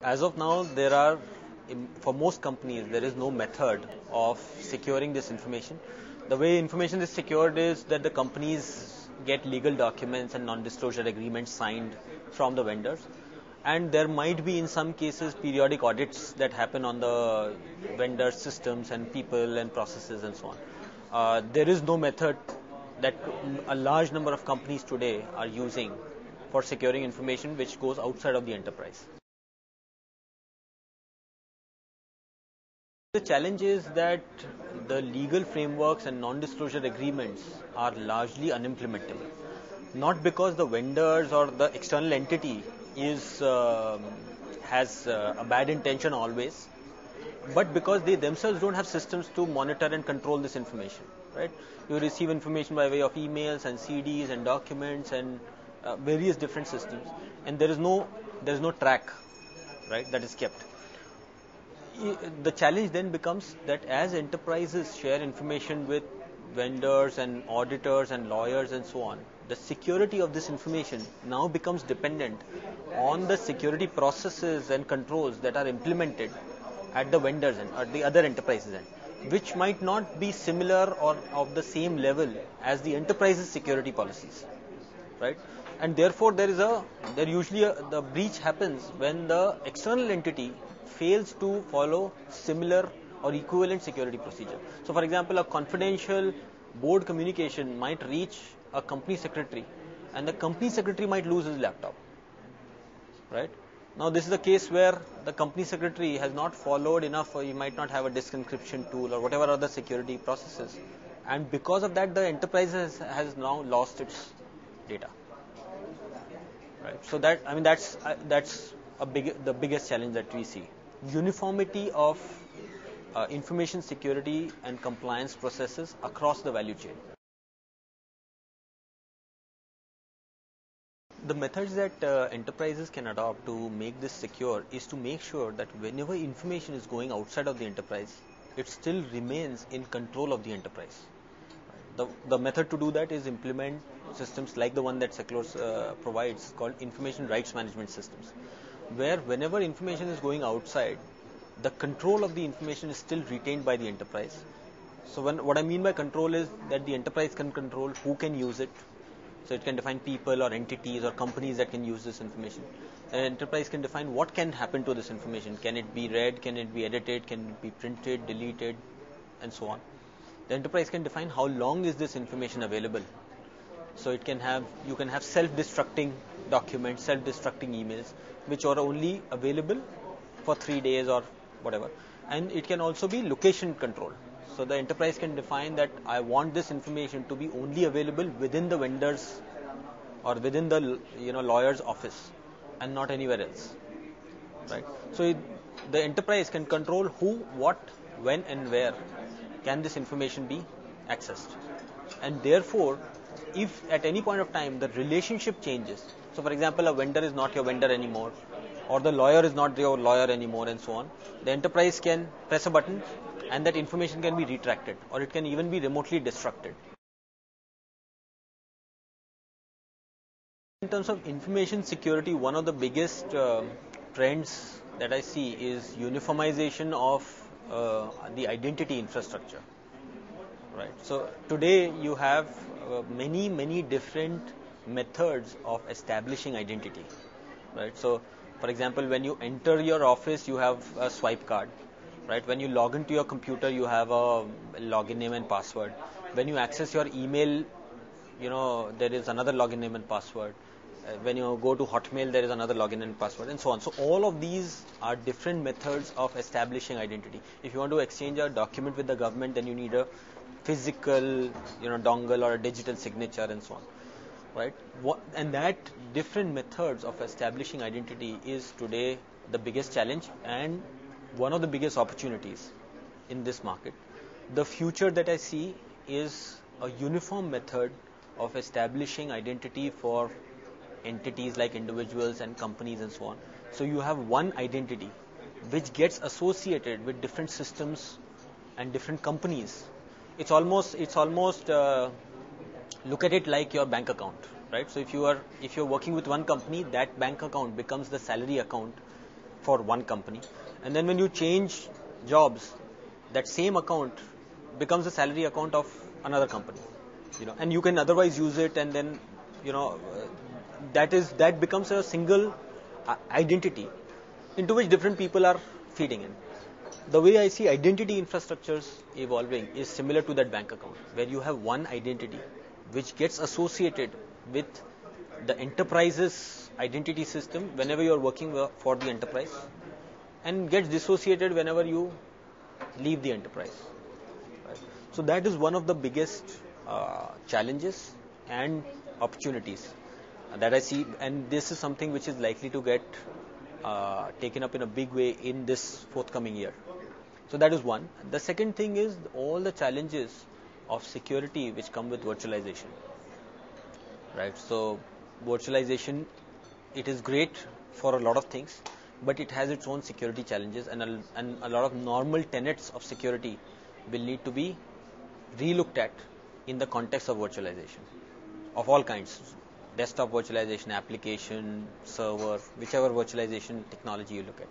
As of now, for most companies, there is no method of securing this information. The way information is secured is that the companies get legal documents and non-disclosure agreements signed from the vendors. And there might be, in some cases, periodic audits that happen on the vendor systems and people and processes and so on. There is no method that a large number of companies today are using for securing information which goes outside of the enterprise. The challenge is that the legal frameworks and non-disclosure agreements are largely unimplementable. Not because the vendors or the external entity has a bad intention always, but because they themselves don't have systems to monitor and control this information. Right? You receive information by way of emails and CDs and documents and various different systems, and there is no track, right, that is kept. The challenge then becomes that as enterprises share information with vendors and auditors and lawyers and so on, the security of this information now becomes dependent on the security processes and controls that are implemented at the vendors end, at the other enterprises end, which might not be similar or of the same level as the enterprise's security policies, right? And therefore, the breach happens when the external entity fails to follow similar or equivalent security procedure. So, for example, a confidential board communication might reach a company secretary, and the company secretary might lose his laptop, right? Now, this is a case where the company secretary has not followed enough, or he might not have a disk encryption tool or whatever other security processes, and because of that, the enterprise has now lost its data. Right. So that's the biggest challenge that we see. Uniformity of information security and compliance processes across the value chain. The methods that enterprises can adopt to make this secure is to make sure that whenever information is going outside of the enterprise, it still remains in control of the enterprise. The method to do that is implement systems like the one that Seclore provides, called information rights management systems, where whenever information is going outside, the control of the information is still retained by the enterprise. So what I mean by control is that the enterprise can control who can use it. So it can define people or entities or companies that can use this information. The enterprise can define what can happen to this information. Can it be read? Can it be edited? Can it be printed, deleted, and so on. The enterprise can define how long is this information available. So you can have self-destructing documents, self-destructing emails, which are only available for 3 days or whatever. And it can also be location control. So the enterprise can define that I want this information to be only available within the vendor's or within the lawyer's office and not anywhere else. Right? So the enterprise can control who, what, when, and where can this information be accessed. And therefore, if at any point of time the relationship changes, so for example, a vendor is not your vendor anymore, or the lawyer is not your lawyer anymore, and so on, the enterprise can press a button and that information can be retracted, or it can even be remotely destructed. In terms of information security, one of the biggest trends that I see is uniformization of the identity infrastructure. Right. So today you have many different methods of establishing identity. Right. So, for example, when you enter your office, you have a swipe card. Right. When you log into your computer, you have a login name and password. When you access your email, there is another login name and password. When you go to Hotmail, there is another login and password, and so on. So all of these are different methods of establishing identity. If you want to exchange a document with the government, then you need a physical, dongle or a digital signature, and so on. Right? And that different methods of establishing identity is today the biggest challenge and one of the biggest opportunities in this market. The future that I see is a uniform method of establishing identity for entities like individuals and companies and so on. So you have one identity which gets associated with different systems and different companies. It's almost look at it like your bank account, right? So if you're working with one company, that bank account becomes the salary account for one company, and then when you change jobs, that same account becomes a salary account of another company, and you can otherwise use it, and then that becomes a single identity into which different people are feeding in. The way I see identity infrastructures evolving is similar to that bank account, where you have one identity which gets associated with the enterprise's identity system whenever you are working for the enterprise, and gets dissociated whenever you leave the enterprise. Right? So that is one of the biggest challenges and opportunities that I see, and this is something which is likely to get taken up in a big way in this forthcoming year. So that is one. The second thing is all the challenges of security which come with virtualization. Right. So virtualization, it is great for a lot of things, but it has its own security challenges, and a lot of normal tenets of security will need to be relooked at in the context of virtualization of all kinds. Desktop virtualization, application, server, whichever virtualization technology you look at.